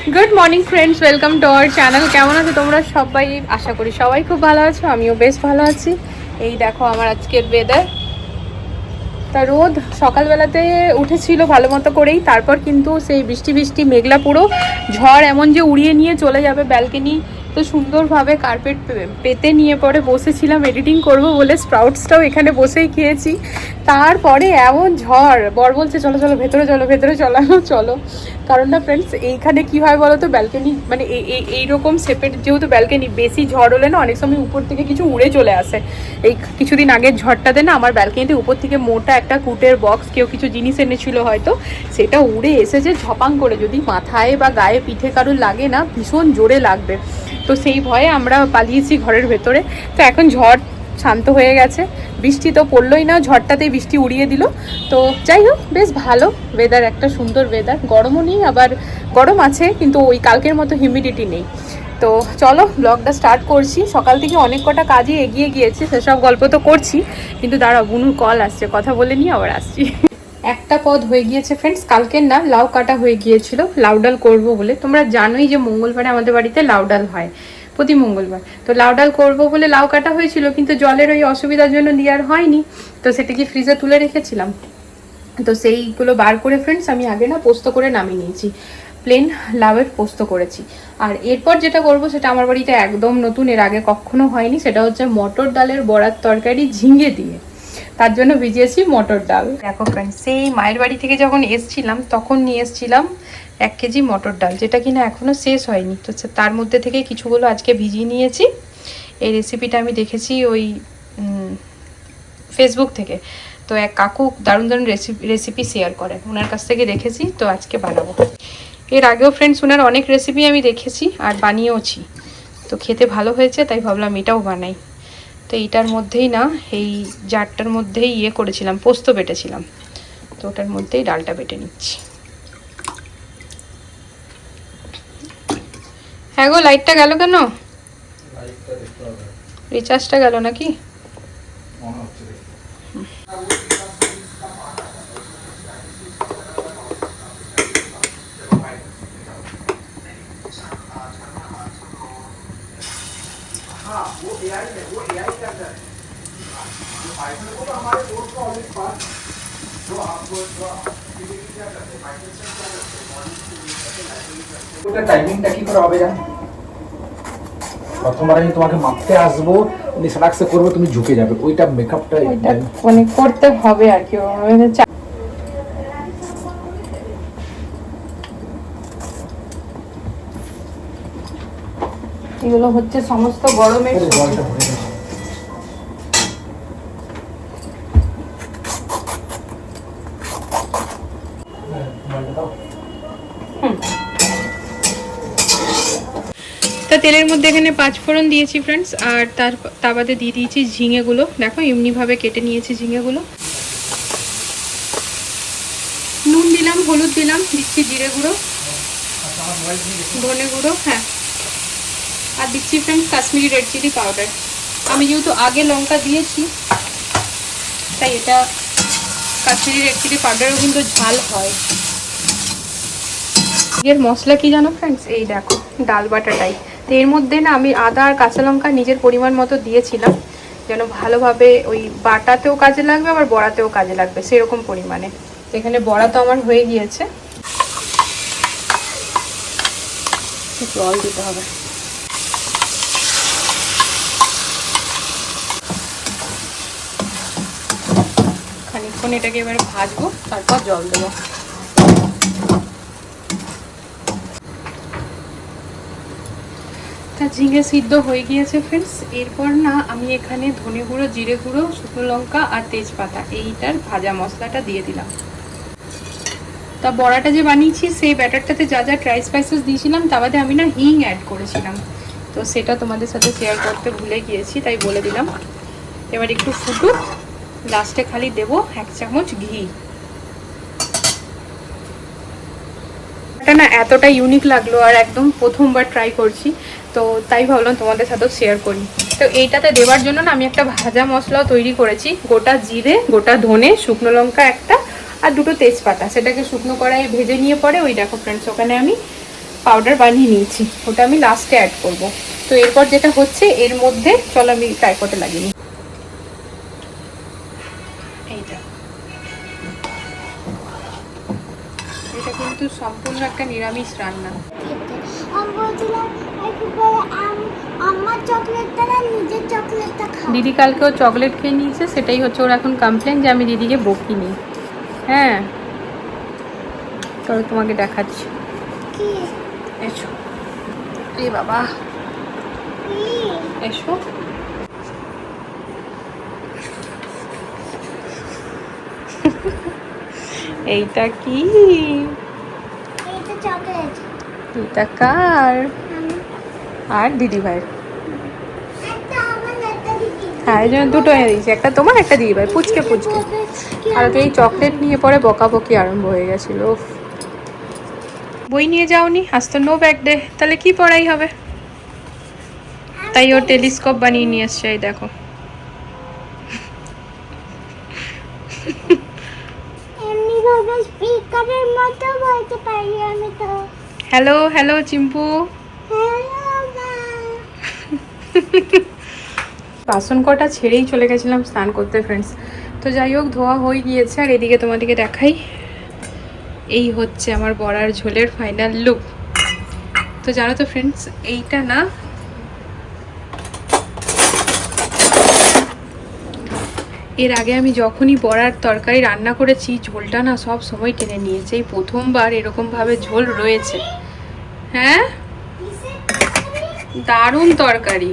Good morning friends, welcome to our channel. কেমন আছো তোমরা সবাই? আশা করি সবাই খুব ভালো আছো, আমিও বেশ ভালো আছি। এই দেখো আমার আজকের ওয়েদার। তা রোদ সকালবেলাতে উঠেছিল ভালো মতো করেই, তারপর কিন্তু সেই বৃষ্টি বৃষ্টি মেঘলা পুরো ঝড় এমন যে উড়িয়ে নিয়ে চলে যাবে। ব্যালকনি তো সুন্দরভাবে কার্পেট পেতে নিয়ে পরে বসেছিলাম এডিটিং করব বলে, স্প্রাউটসটাও এখানে বসেই খেয়েছি। তারপরে এমন ঝড়, বর বলছে চলো চলো ভেতরে চলো, ভেতরে চলো চলো। কারণ না ফ্রেন্ডস, এইখানে কী হয় বলো তো, ব্যালকনি মানে এইরকম শেপের যেহেতু ব্যালকনি, বেশি ঝড় হলে না অনেক সময় উপর থেকে কিছু উড়ে চলে আসে। এই কিছুদিন আগের ঝড়টাতে না আমার ব্যালকনিতে উপর থেকে মোটা একটা কুটের বক্স, কেউ কিছু জিনিস এনেছিল হয়তো, সেটা উড়ে এসেছে ঝপাং করে। যদি মাথায় বা গায়ে পিঠে কারুর লাগে না, ভীষণ জোরে লাগবে। তো সেই ভয়ে আমরা পালিয়েছি ঘরের ভেতরে। তো এখন ঝড় শান্ত হয়ে গেছে, বৃষ্টি তো পড়লোই না, ঝড়টাতেই বৃষ্টি উড়িয়ে দিল। তো যাই হোক, বেশ ভালো ওয়েদার, একটা সুন্দর ওয়েদার। গরমও নেই, আবার গরম আছে কিন্তু ওই কালকের মতো হিউমিডিটি নেই। তো চলো ব্লগটা স্টার্ট করছি। সকাল থেকে অনেক কটা কাজে এগিয়ে গিয়েছি, সেসব গল্প তো করছি, কিন্তু দাঁড়াও, বুনুর কল আসছে, কথা বলে নিয়ে আবার আসছি। একটা পদ হয়ে গিয়েছে ফ্রেন্ডস, কালকের না লাউ কাটা হয়ে গিয়েছিল লাউ ডাল করবো বলে। তোমরা জানোই যে মঙ্গলবারে আমাদের বাড়িতে লাউ ডাল হয়, প্রতি মঙ্গলবার। তো লাউ ডাল করবো বলে লাউ কাটা হয়েছিল, কিন্তু জলের ওই অসুবিধার জন্য দেওয়ার হয়নি। তো সেটাকে ফ্রিজে তুলে রেখেছিলাম। তো সেইগুলো বার করে ফ্রেন্ডস আমি আগে না পোস্ত করে নামিয়ে নিয়েছি, প্লেন লাউয়ের পোস্ত করেছি। আর এরপর যেটা করব সেটা আমার বাড়িতে একদম নতুন, এর আগে কখনো হয়নি। সেটা হচ্ছে মটর ডালের বড়ার তরকারি ঝিঙে দিয়ে। তার জন্য ভিজিয়েছি মটর ডাল। দেখো ফ্রেন্ডস, সেই মায়ের বাড়ি থেকে যখন এসছিলাম তখন নিয়ে এসছিলাম 1 কেজি মটর ডাল, যেটা কিনা এখনও শেষ হয়নি। তো তার মধ্যে থেকে কিছুগুলো আজকে ভিজিয়ে নিয়েছি। এই রেসিপিটা আমি দেখেছি ওই ফেসবুক থেকে। তো এক কাকু দারুণ দারুণ রেসিপি শেয়ার করেন, ওনার কাছ থেকে দেখেছি, তো আজকে বানাবো। এর আগেও ফ্রেন্ডস ওনার অনেক রেসিপি আমি দেখেছি আর বানিয়েওছি, তো খেতে ভালো হয়েছে, তাই ভাবলাম এটাও বানাই। তো এইটার মধ্যেই না, এই জারটার মধ্যেই করেছিলাম, পোস্ত বেটেছিলাম। তো ওটার মধ্যেই ডালটা বেটে নিচ্ছি। হ্যাঁ গো, লাইটটা গেল কেন? রিচার্জটা গেল নাকি? ওটা টাইমিংটা কি করে হবে জানো? প্রথমবার আমি তোমাকে মাপতে আসবো, সারাক্সে করবো, তুমি ঝুঁকে যাবে, ওইটা মেকআপটা মানে করতে হবে আর কি। এগুলো হচ্ছে সমস্ত গরমের জলটা ভরে গেছে। তা তেলের মধ্যে এখানে 5 ফোড়ন দিয়েছি ফ্রেন্ডস, আর তা বাদে দিয়ে দিয়েছি ঝিঙেগুলো। দেখো এমনিভাবে কেটে নিয়েছি ঝিঙেগুলো। নুন দিলাম, হলুদ দিলাম, দিচ্ছি জিরে গুঁড়ো, ধনে গুঁড়ো, হ্যাঁ, আর দিচ্ছি friends Kashmiri red chili powder. আমি যেহেতু আগে লঙ্কা দিয়েছি, তাই এটা কাশ্মীরি রেড চিলি পাউডারও কিন্তু ঝাল হয়। এর মশলা কি জানো ফ্রেন্ডস? এই দেখো ডাল বাটাটাই। তো এর মধ্যে না আমি আদা আর কাঁচা লঙ্কা নিজের পরিমাণ মতো দিয়েছিলাম, যেন ভালোভাবে ওই বাটাতেও কাজে লাগবে আবার বড়াতেও কাজে লাগবে, সেরকম পরিমাণে। তো এখানে বড়া তো আমার হয়ে গিয়েছে, জল দিতে হবে। খানিকক্ষণ এটাকে এবার ভাজবো, তারপর জল দেবো। ঝিঙে সিদ্ধ হয়ে গিয়েছে ফ্রেন্ডস। এরপর না আমি এখানে ধনে গুঁড়ো, জিরে গুঁড়ো, শুকনো লঙ্কা আর তেজপাতা, এইটার ভাজা মশলাটা দিয়ে দিলাম। তা বড়াটা যে বানিয়েছি সেই ব্যাটারটাতে যা যা ড্রাই স্পাইসেস দিয়েছিলাম, তা বাদে আমি না হিং অ্যাড করেছিলাম, তো সেটা তোমাদের সাথে শেয়ার করতে ভুলে গিয়েছি, তাই বলে দিলাম। এবার একটু ফুটুক, লাস্টে খালি দেবো 1 চামচ ঘি। এটা না এতটা ইউনিক লাগলো, আর একদম প্রথমবার ট্রাই করছি, তো তাই ভাবলাম তোমাদের সাথেও শেয়ার করি। তো এইটাতে দেওয়ার জন্য না আমি একটা ভাজা মশলাও তৈরি করেছি। গোটা জিরে, গোটা ধনে, শুকনো লঙ্কা একটা, আর 2টো তেজপাতা, সেটাকে শুকনো কড়াইয়ে ভেজে নিয়ে পরে ওই দেখো ফ্রেন্ডস ওখানে আমি পাউডার বানিয়ে নিয়েছি, ওটা আমি লাস্টে অ্যাড করব। তো এরপর যেটা হচ্ছে এর মধ্যে, চলো আমি ট্রাইপডে লাগিয়ে নিই। এইটা এটা কিন্তু সম্পূর্ণ একটা নিরামিষ রান্না। দিদি কালকেও চকলেট খেয়ে নিয়েছে, সেটাই হচ্ছে ওর এখন কমপ্লেন যে আমি দিদিকে বকিনি। হ্যাঁ চলো তোমাকে দেখাচ্ছি, এসো। এ বাবা এসো। এইটা কি? এটা কার? আর দিদি ভাইয়ের। হ্যাঁ এই জন্য দুটো এনে দিয়েছি, একটা তোমার একটা দিদি ভাই, পুচকে পুচকে। কালকে এই চকলেট নিয়ে পরে বকাবকি আরম্ভ হয়ে গেছিল। বই নিয়ে যাওনি, আজ তো নো ব্যাগ ডে, তাহলে কি পড়াই হবে? তাই ও টেলিস্কোপ বানিয়ে নিয়ে এসছে, এই দেখো। Hello hello Chimpu. বাসন কটা ছেড়েই চলে গেছিলাম স্নান করতে ফ্রেন্ডস। তো যাই হোক ধোয়া হয়ে গিয়েছে, আর এদিকে তোমাদেরকে দেখাই, এই হচ্ছে আমার বড়ার ঝোলের ফাইনাল লুক। তো জানো তো ফ্রেন্ডস, এইটা না এর আগে আমি যখনই বড়ার তরকারি রান্না করেছি, ঝোলটা না সব সময় টেনে নিয়েছে। এই প্রথমবার এরকমভাবে ঝোল রয়েছে। হ্যাঁ দারুণ তরকারি।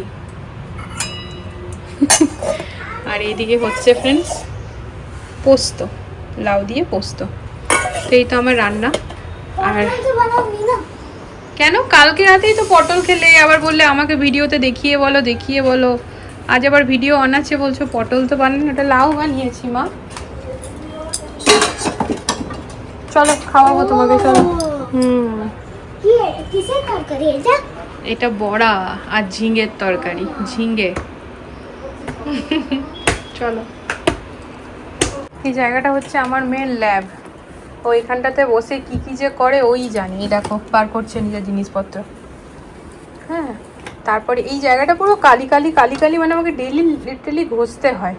আর এইদিকে হচ্ছে ফ্রেন্ডস পোস্ত, লাউ দিয়ে পোস্ত। তো এই তো আমার রান্না। আর কেন কালকে রাতেই তো পটল খেলে, আবার বললে আমাকে ভিডিওতে দেখিয়ে বলো দেখিয়ে বলো। আজ আবার ভিডিও অন আছে বলছো পটল তো বানানি, ওটা লাউ বানিয়েছি মা। চলো খাওয়াবো তোমাকে, চলো। এটা বড়া আর ঝিঙের তরকারি, ঝিঙে। চলো। এই জায়গাটা হচ্ছে আমার মেয়ের ল্যাব, ও এখানটাতে বসে কি কি যে করে ওই জানি। দেখো বার করছে নিজের জিনিসপত্র। হ্যাঁ তারপরে এই জায়গাটা পুরো কালি কালি কালি কালি, মানে আমাকে ডেইলি লিটারালি ঘষতে হয়।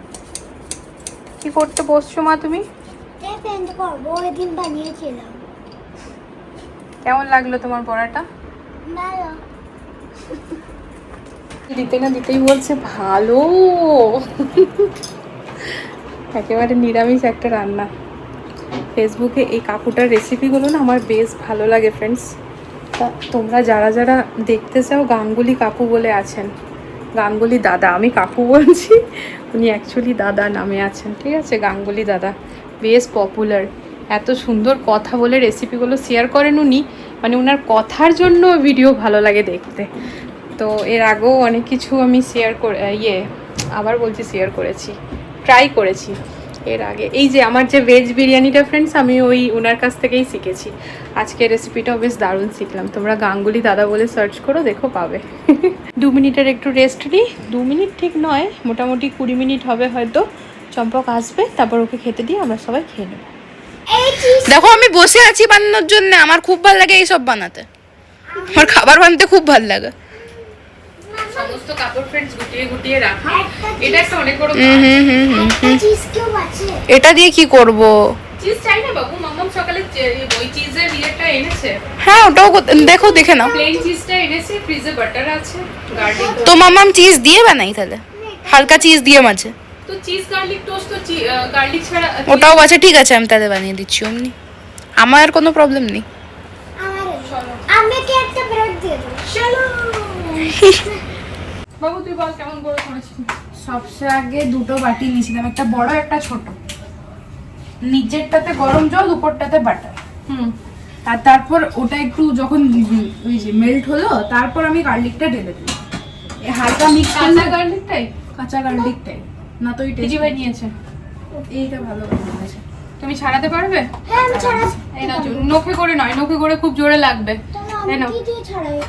কি করতে বসছো মা তুমি? কেমন লাগলো তোমার পড়াটা? দিতে না দিতেই বলছে ভালো। একেবারে নিরামিষ একটা রান্না। ফেসবুকে এই কাকুটার রেসিপিগুলো না আমার বেশ ভালো লাগে ফ্রেন্ডস। তা তোমরা যারা যারা দেখতে চাও, গাঙ্গুলি কাকু বলে আছেন, গাঙ্গুলি দাদা, আমি কাকু বলছি, উনি অ্যাকচুয়ালি দাদা নামে আছেন, ঠিক আছে? গাঙ্গুলি দাদা বেশ পপুলার। এত সুন্দর কথা বলে রেসিপিগুলো শেয়ার করেন উনি, মানে ওনার কথার জন্য ভিডিও ভালো লাগে দেখতে। তো এর আগেও অনেক কিছু আমি শেয়ার করে আবার বলছি শেয়ার করেছি, ট্রাই করেছি এর আগে। এই যে আমার যে ভেজ বিরিয়ানিটা ফ্রেন্ডস, আমি ওই ওনার কাছ থেকেই শিখেছি। আজকে রেসিপিটাও বেশ দারুণ শিখলাম। তোমরা গাঙ্গুলি দাদা বলে সার্চ করো, দেখো পাবে। 2 মিনিটের একটু রেস্ট নিই। 2 মিনিট ঠিক নয়, মোটামুটি 20 মিনিট হবে হয়তো। চম্পক আসবে, তারপর ওকে খেতে দিয়ে আমরা সবাই খেয়ে নেব। দেখো আমি বসে আছি বানানোর জন্য, আমার খুব ভালো লাগে এইসব বানাতে, আমার খাবার বানাতে খুব ভালো লাগে। সমস্ত কাপড় ফ্রেন্ডস গুটিয়ে গুটিয়ে রাখা, এটা একটা অনেক বড় এটা দিয়ে কি করব? চিজ চাই না বাবু? মাম্মাম সকালে ওই চিজের ইয়েটা এনেছে। হ্যাঁ ওটাও দেখো, দেখে নাও। প্লেন চিজটা এনেছে, ফ্রিজে বাটার আছে, গার্লিক। তো মাম্মাম চিজ দিয়ে বানাই তাহলে, হালকা চিজ দিয়ে মাঝে। তো চিজ গার্লিক টোস্ট, তো গার্লিক ছাড়া ওটাও আছে, ঠিক আছে আমি তাহলে বানিয়ে দিচ্ছি অমনি, আমার আর কোনো প্রবলেম নেই। আমাকে একটা ব্রেড দিয়ে দাও। চলো বাবু তুই বল কেমন করে করেছিস? সবচেয়ে আগে দুটো বাটি নিয়েছিলাম, একটা বড় একটা ছোট। নিচেরটাতে গরম জল, উপরটাতে বাটার। আর তারপর ওটা একটু যখন ওই যে মেল্ট হলো, তারপর আমি গার্লিকটা ঢেলে দিই। হালকা মিক্স কাঁচা গার্লিকটাই, কাঁচা গার্লিকটাই না তো। ওই টেস্টি ভাই নিয়েছে, এইটা ভালো বানিয়েছে। তুমি ছাড়াতে পারবে? হ্যাঁ আমি ছাড়াচ্ছি। এই নাও, নখে করে নয়, নখে করে খুব জোরে লাগবে। এই নাও, কি দিয়ে ছাড়াই?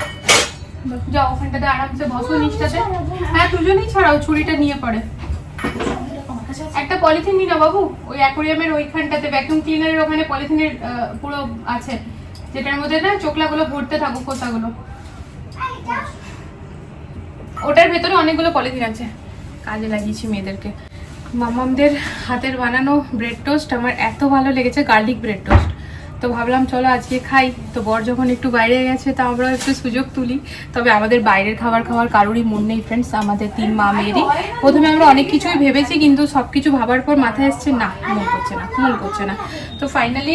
যাও ওখানটাতে আরামসে বসো নিচটাতে। হ্যাঁ দুজনেই ছাড়াও, ছুরিটা নিয়ে পড়ে। একটা পলিথিন নিয়ে নাও বাবু, ওই অ্যাকোরিয়ামের ওইখানটাতে ভ্যাকুয়াম ক্লিনারের ওখানে পলিথিনের পুরো আছে, যেটার মধ্যে না চোখলাগুলো ভরতে থাকুক খোসাগুলো। ওটার ভেতরে অনেকগুলো পলিথিন আছে, কাজে লাগিয়েছি মেয়েদেরকে। মামামদের হাতের বানানো ব্রেড টোস্ট আমার এত ভালো লেগেছে, গার্লিক ব্রেড টোস্ট। তো ভাবলাম চলো আজকে খাই। তো বর যখন একটু বাইরে গেছে তা আমরা একটু সুযোগ তুলি। তবে আমাদের বাইরের খাবার খাওয়ার কারোরই মন নেই ফ্রেন্ডস, আমাদের 3 মা মেয়েরই। প্রথমে আমরা অনেক কিছুই ভেবেছি, কিন্তু সব কিছু ভাবার পর মাথায় এসছে না, মন করছে না। তো ফাইনালি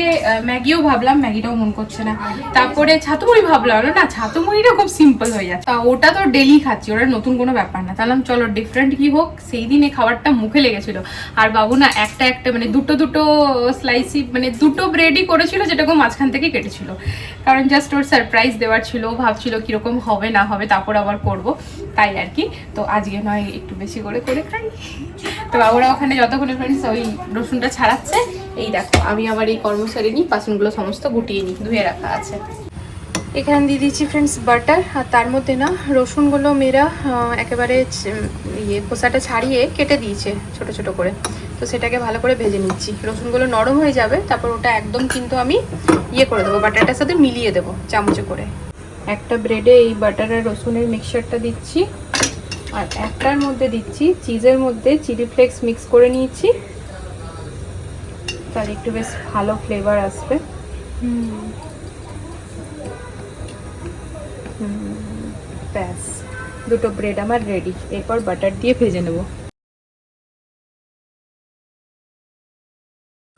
ম্যাগিও ভাবলাম, ম্যাগিটাও মন করছে না। তারপরে ছাতুমুড়ি ভাবলাম, না ছাতুমুড়িটা খুব সিম্পল হয়ে যাচ্ছে, ওটা তো ডেলি খাচ্ছি, ওটা নতুন কোনো ব্যাপার না। তাহলে চলো ডিফারেন্ট কি হোক। সেই দিন এই খাবারটা মুখে লেগেছিল। আর বাবু না একটা মানে দুটো স্লাইসি মানে দুটো ব্রেডই করেছিল, যেটাকে মাঝখান থেকে কেটেছিল, কারণ জাস্ট ওর সারপ্রাইজ দেওয়ার ছিল। ভাবছিল কিরকম হবে না হবে, তারপর আবার করব, তাই আর কি। তো আজকে নয় একটু বেশি করে খাই। তো বাবুরা ওখানে যতক্ষণ ফ্রেন্ডস ওই রসুনটা ছাড়াচ্ছে, এই দেখো আমি আমার এই কর্মচারিণী বাসনগুলো সমস্ত গুটিয়ে নিই, ধুয়ে রাখা আছে। এখানে দিয়ে দিচ্ছি ফ্রেন্ডস বাটার, আর তার মধ্যে না রসুনগুলো মেয়েরা একেবারে খোসাটা ছাড়িয়ে কেটে দিয়েছে ছোট ছোট করে। তো সেটাকে ভালো করে ভেজে নিচ্ছি। রসুনগুলো নরম হয়ে যাবে, তারপর ওটা একদম কিন্তু আমি করে দেবো, বাটারটার সাথে মিলিয়ে দেবো চামচে করে। একটা ব্রেডে এই বাটার আর রসুনের মিক্সচারটা দিচ্ছি, আর একটার মধ্যে দিচ্ছি চিজের মধ্যে চিলি ফ্লেক্স মিক্স করে নিয়েছি, তার একটু বেশ ভালো ফ্লেভার আসবে। ব্যাস, দুটো ব্রেড আমার রেডি। এরপর বাটার দিয়ে ভেজে নেব।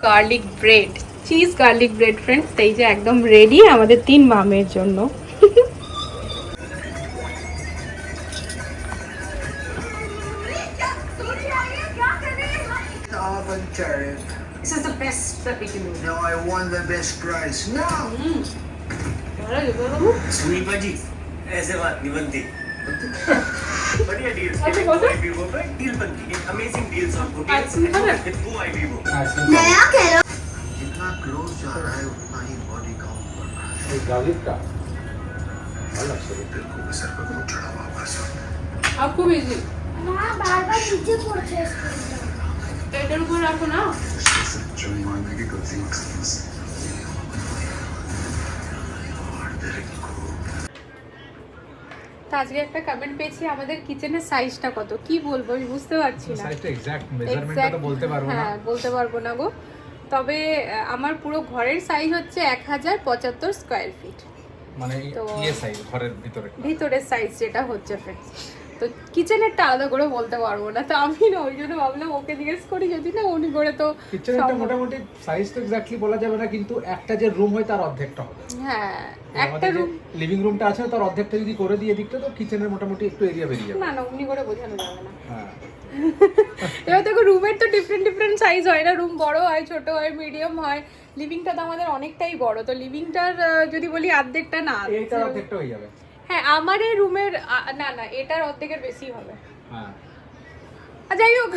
Garlic bread, cheese garlic bread friends, এই যে একদম রেডি আমাদের 3 মামের জন্য। This is the best that we can do. No, I won the best prize. No! सुनी बाजी ऐसे बात नहीं बनती बढ़िया डील्स Vivo पे डील बनती है amazing deals on bookings with Vivo नया खेलो। जितना क्लोज जा रहा है उतना ही बॉडी काउंट बढ़ रहा है। এই গার্লিকটা ভালো লাগছে। दिल को सर पर खूब चढ़ा हुआ बस। आपको भेजी माँ बार-बार नीचे पहुँचे इसको। এটার উপর রাখো না। जो मानने की गलती एक्सपीरियंस তো আজকে একটা কমেন্ট পেয়েছি, আমাদের কিচেনের সাইজটা কত, কি বলবো আমি বুঝতে পারছি না। সাইজটা এক্সাক্ট মেজারমেন্টটা তো বলতে পারবো না। হ্যাঁ বলতে পারবো না গো। তবে আমার পুরো ঘরের সাইজ হচ্ছে 1075 স্কয়ার ফিট, মানে তো- ইয়ে সাইজ ঘরের ভিতরের সাইজ যেটা হচ্ছে ফ্রেন্ডস। তো কিচেনেরটা আলাদা করে বলতে পারবো না, তো আমি না ওই জন্য ভাবলাম ওকে জিজ্ঞেস করি, যদি না উনি করে তো কিচেনটা মোটামুটি সাইজ তো এক্স্যাক্টলি বলা যাবে না, কিন্তু একটা যে রুম হয় তার অর্ধেকটা হবে। হ্যাঁ একটা আমাদের যে রুম লিভিং রুমটা আছে তার অর্ধেকটা যদি করে দিয়ে দিকটা, তো কিচেনের মোটামুটি একটু এরিয়া বেরিয়ে যাবে। না উনি করে বোঝানো যাবে না। হ্যাঁ এবার দেখো রুমের তো ডিফারেন্ট সাইজ হয় না, রুম বড় হয় ছোট হয় মিডিয়াম হয়। লিভিংটা তো আমাদের অনেকটাই বড়, তো লিভিংটার যদি বলি অর্ধেকটা না, এইটার অর্ধেকটা হয়ে যাবে। হ্যাঁ আমার এই রুমের না এটার অর্ধেকের বেশি হবে। হ্যাঁ যাই হোক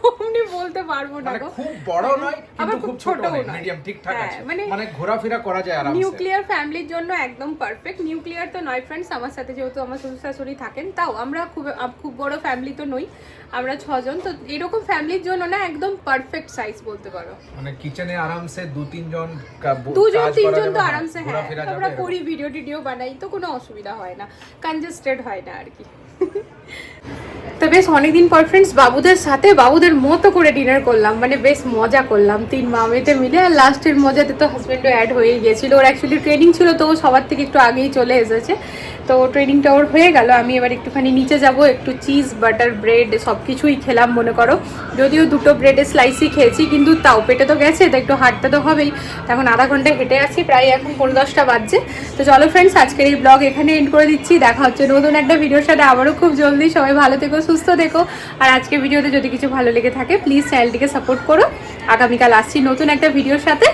অমনি বলতে পারবো না মানে গো। খুব বড় নয় আবার কিন্তু খুব খুব ছোট ছোটও নয়, নয়। মিডিয়াম ঠিকঠাক হ্যাঁ, আছে, মানে মানে ঘোরাফেরা করা যায় আরামসে। নিউক্লিয়ার ফ্যামিলির জন্য একদম পারফেক্ট। নিউক্লিয়ার তো নয় ফ্রেন্ডস, আমার সাথে যেহেতু আমার শ্বশুর শাশুড়ি থাকেন, তাও আমরা খুব বড় ফ্যামিলি তো নই, আমরা 6 জন। তো এরকম ফ্যামিলির জন্য না একদম পারফেক্ট সাইজ বলতে পারো। মানে কিচেনে আরামসে 2-3 জন 2-3 জন তো আরামসে, হ্যাঁ ঘোরাফেরা যাবে। আমরা করি ভিডিও বানাই, তো কোনো অসুবিধা হয় না, কনজেস্টেড হয় না আর কি। তো বেশ অনেকদিন পর ফ্রেন্ডস বাবুদের সাথে বাবুদের মতো করে ডিনার করলাম, মানে বেশ মজা করলাম 3 মামেতে মিলে। আর লাস্টের মজাতে তো হাজব্যান্ডও অ্যাড হয়ে গিয়েছিল, ওর অ্যাকচুয়ালি ট্রেনিং ছিল, তো ও সবার থেকে একটু আগেই চলে এসেছে। তো ট্রেনিংটা ওর হয়ে গেল, আমি এবার একটুখানি নিচে যাব, একটু চিজ বাটার ব্রেড সব কিছুই খেলাম মনে করো। যদিও 2টো ব্রেডের স্লাইসই খেয়েছি, কিন্তু তাও পেটে তো গেছে, তো একটু হাঁটতে তো হবেই। এখন আধা ঘন্টা হেঁটে আসি, প্রায় এখন 10:15 বাজছে। তো চলো ফ্রেন্ডস আজকের এই ব্লগ এখানে এন্ড করে দিচ্ছি, দেখা হচ্ছে নতুন একটা ভিডিওর সাথে আবারও খুব জলদি। সবাই ভালো থেকো, সুস্থ থেকো। আর আজকের ভিডিওতে যদি কিছু ভালো লেগে থাকে প্লিজ চ্যানেলটিকে সাপোর্ট করো। আগামীকাল আসছি নতুন একটা ভিডিওর সাথে।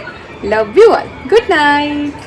Love you all, good night.